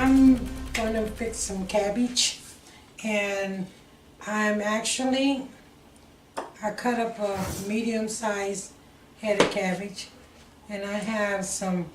I'm going to fix some cabbage, and I cut up a medium-sized head of cabbage, and I have some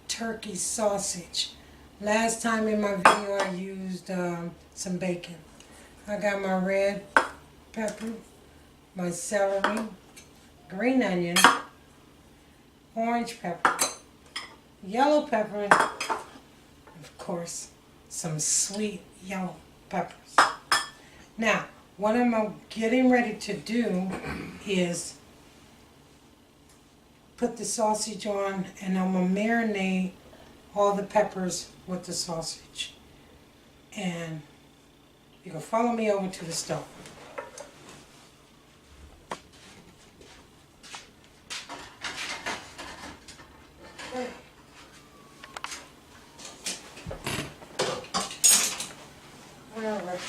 turkey sausage. Last time in my video I used some bacon. I got my red pepper, my celery, green onion, orange pepper, yellow pepper, and of course some sweet yellow peppers. Now what I'm getting ready to do is put the sausage on, and I'm going to marinate all the peppers with the sausage. And you can follow me over to the stove. Okay. All right.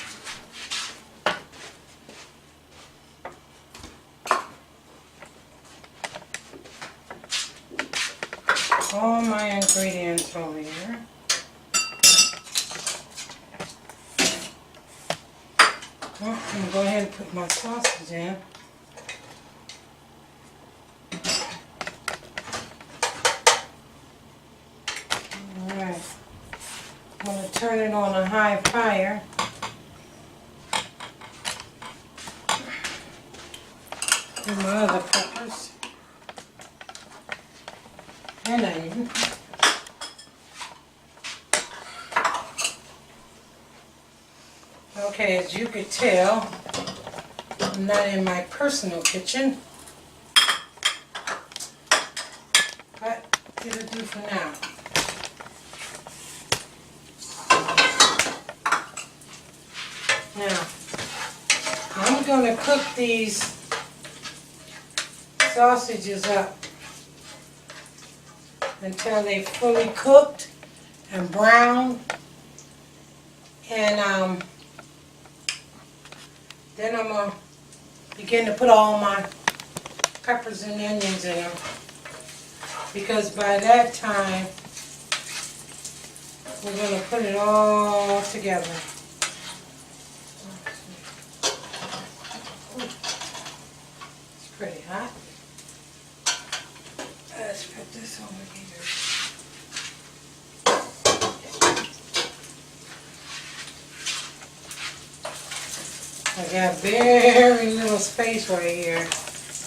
All my ingredients over here. Well, I'm going to go ahead and put my sausage in. Alright. I'm going to turn it on a high fire. And my other peppers. And onion. Okay, as you could tell, I'm not in my personal kitchen, but it'll do for now. Now, I'm going to cook these sausages up until they fully cooked and brown, and then I'm going to begin to put all my peppers and onions in them, because by that time we're going to put it all together. It's pretty hot. Let's put this over here. I got very little space right here.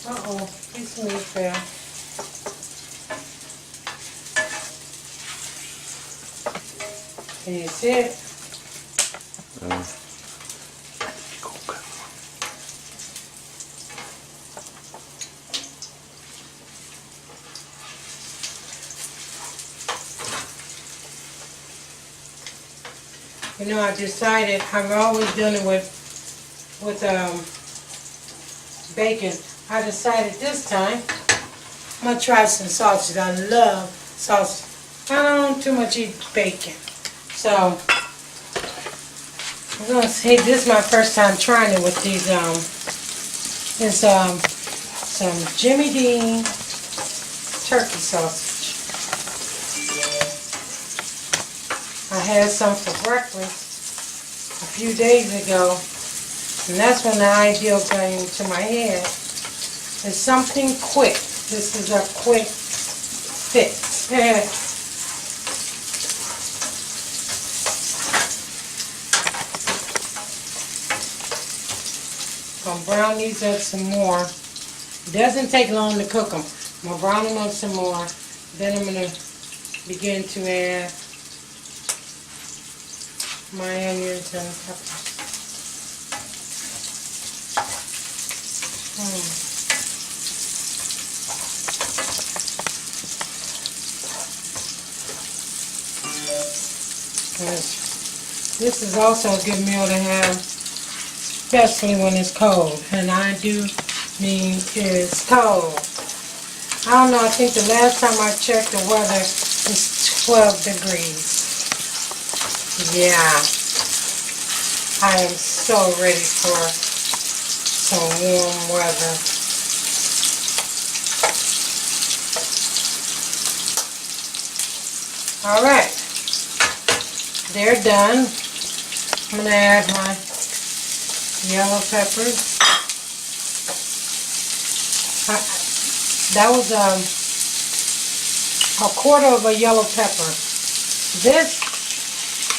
Uh-oh, piece of meat fell. Can you see it? You know, I decided I've always done it with bacon. I decided this time I'm going to try some sausage. I love sausage. I don't too much eat bacon. So I'm going to say this is my first time trying it with these, some Jimmy Dean turkey sausage. I had some for breakfast a few days ago. And that's when the idea came into my head. It's something quick. This is a quick fix. I'm gonna brown these up some more. It doesn't take long to cook them. I'm gonna brown them up some more. Then I'm gonna begin to add my onions and peppers. This is also a good meal to have, especially when it's cold. And I do mean it's cold. I don't know, I think the last time I checked the weather was 12 degrees. Yeah. I am so ready for some warm weather. Alright. they're done. I'm going to add my yellow peppers. That was a quarter of a yellow pepper. This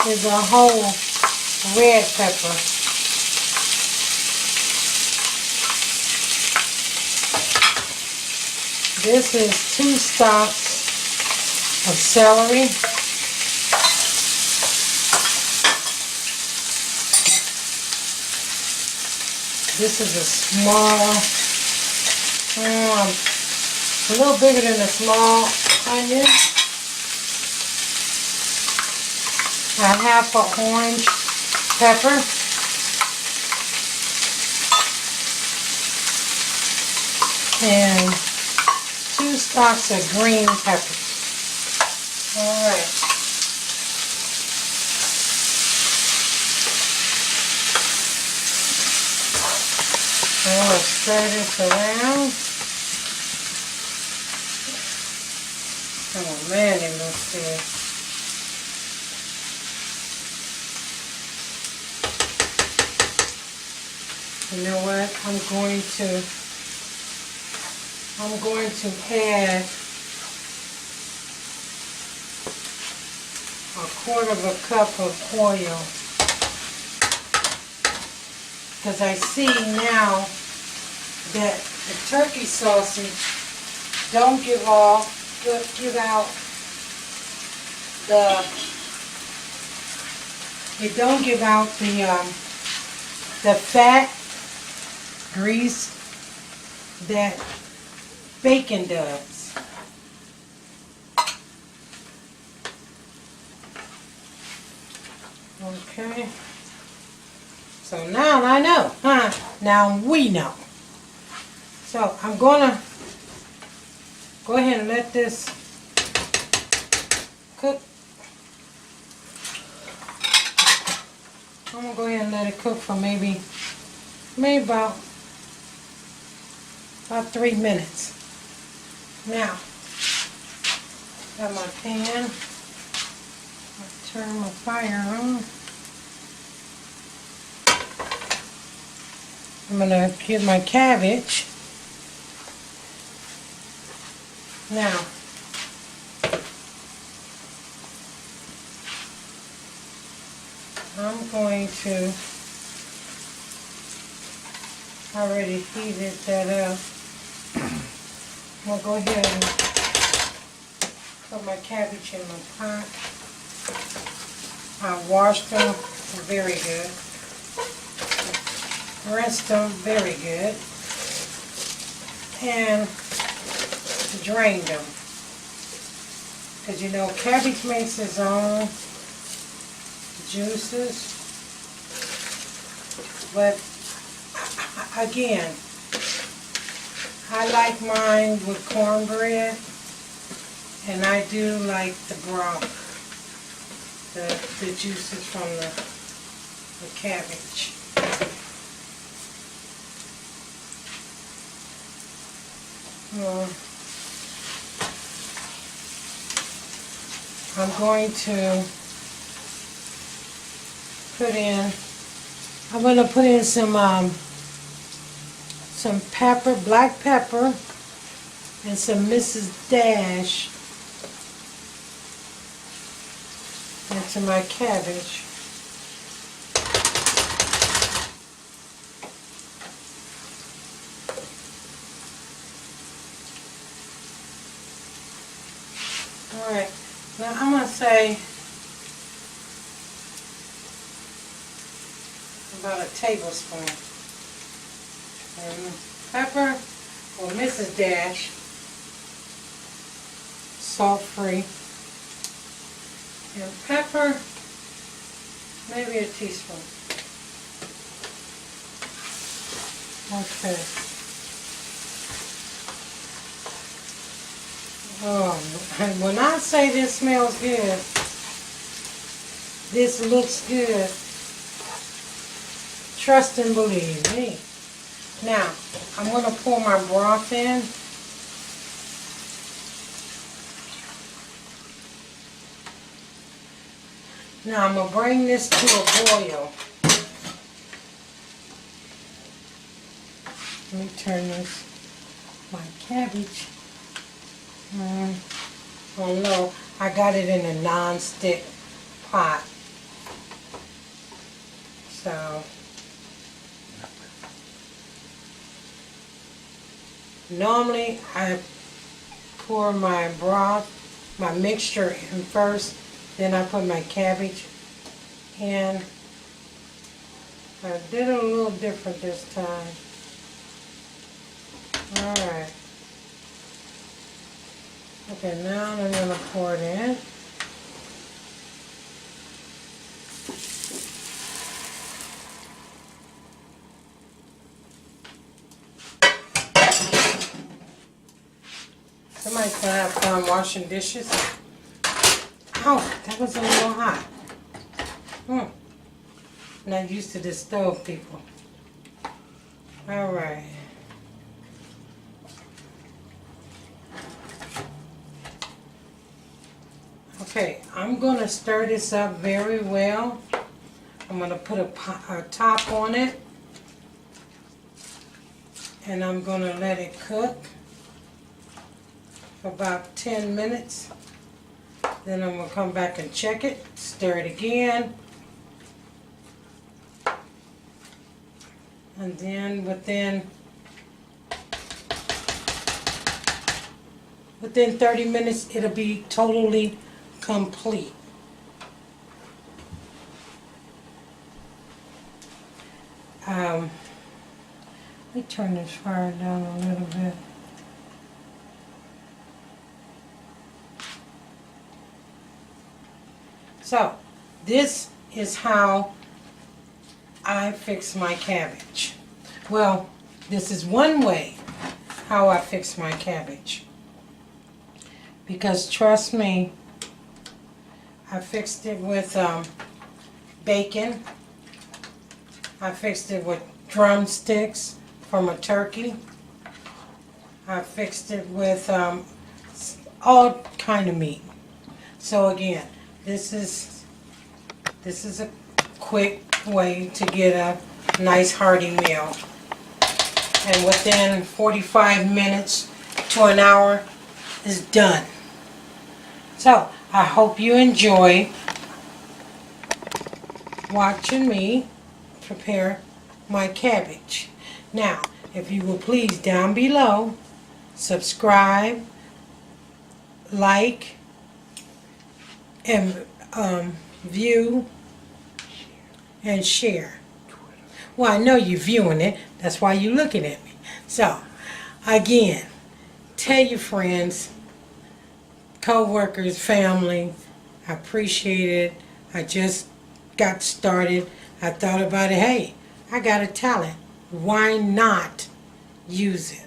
is a whole red pepper. This is 2 stalks of celery. This is a small, a little bigger than a small onion. A half an orange pepper. And 2 stalks of green peppers. Alright. I'm going to stir this around. Oh man, it looks good. You know what? I'm going to add a quarter of a cup of oil, because I see now that the turkey sausage don't give out the fat grease that bacon does. Okay. So now I know, huh? Now we know. So I'm gonna go ahead and let this cook. I'm gonna go ahead and let it cook for maybe about 3 minutes. Now, got my pan. I'll turn my fire on. I'm gonna get my cabbage. Now, I'm going to already heated that up. I'm going to go ahead and put my cabbage in my pot. I washed them very good. Rinsed them very good. And drained them. Because you know, cabbage makes its own juices. But again, I like mine with cornbread, and I do like the broth, the juices from the cabbage. I'm going to put in some pepper, black pepper, and some Mrs. Dash into my cabbage. Alright, now I'm going to say about a tablespoon. And pepper or Mrs. Dash, salt free, and pepper, maybe a teaspoon. Okay. Oh, when I say this smells good, this looks good, trust and believe me. Now, I'm going to pour my broth in. Now I'm going to bring this to a boil. Let me turn this, my cabbage on low. I got it in a non-stick pot. So, normally I pour my broth, my mixture in first, then I put my cabbage in. I did it a little different this time. Alright. Okay, now I'm going to pour it in. Somebody's going to have fun washing dishes. Oh, that was a little hot. Not used to this stove, people. Alright. Okay, I'm going to stir this up very well. I'm going to put a top on it. And I'm going to let it cook for about 10 minutes. Then I'm going to come back and check it, stir it again. And then within 30 minutes, it'll be totally complete. Let me turn this fire down a little bit. So, this is how I fix my cabbage. Well, this is one way how I fix my cabbage. Because trust me, I fixed it with bacon. I fixed it with drumsticks from a turkey. I fixed it with all kind of meat. So again, this is a quick way to get a nice hearty meal. And within 45 minutes to an hour is done. So, I hope you enjoy watching me prepare my cabbage. Now, if you will please down below, subscribe, like, and view, and share. Well, I know you're viewing it. That's why you're looking at me. So, again, tell your friends, co-workers, family, I appreciate it. I just got started. I thought about it. Hey, I got a talent. Why not use it?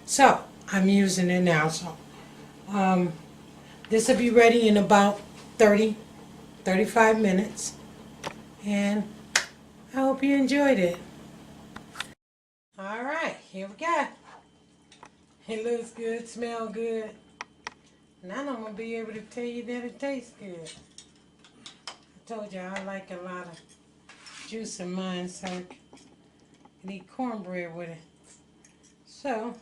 So, I'm using it now. So, this will be ready in about 35 minutes. And I hope you enjoyed it. Alright, here we go. It looks good, smells good. Now I'm going to be able to tell you that it tastes good. I told you I like a lot of juice in mine, so I can eat cornbread with it. So,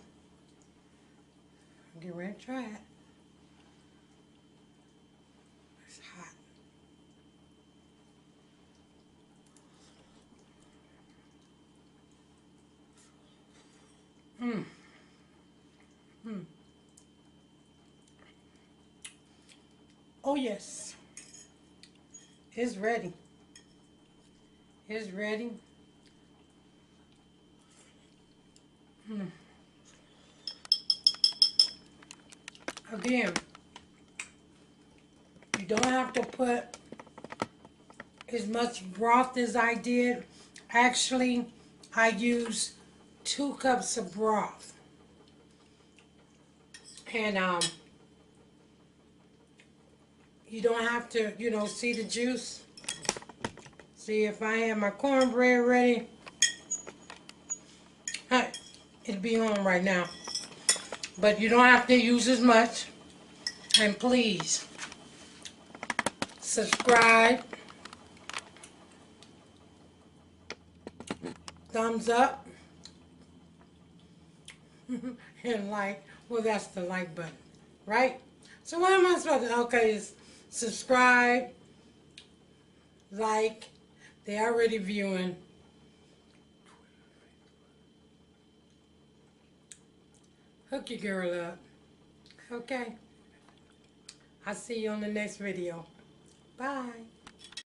get ready to try it. It's hot. Oh yes, it's ready. It's ready. Again, you don't have to put as much broth as I did. Actually, I used 2 cups of broth. And you don't have to, see the juice. See, if I had my cornbread ready, it'd be on right now. But you don't have to use as much. And please, subscribe, thumbs up, and like. Well, that's the like button, right? So what am I supposed to? Okay, is subscribe, like. They already viewing. Hook your girl up. Okay. I'll see you on the next video. Bye.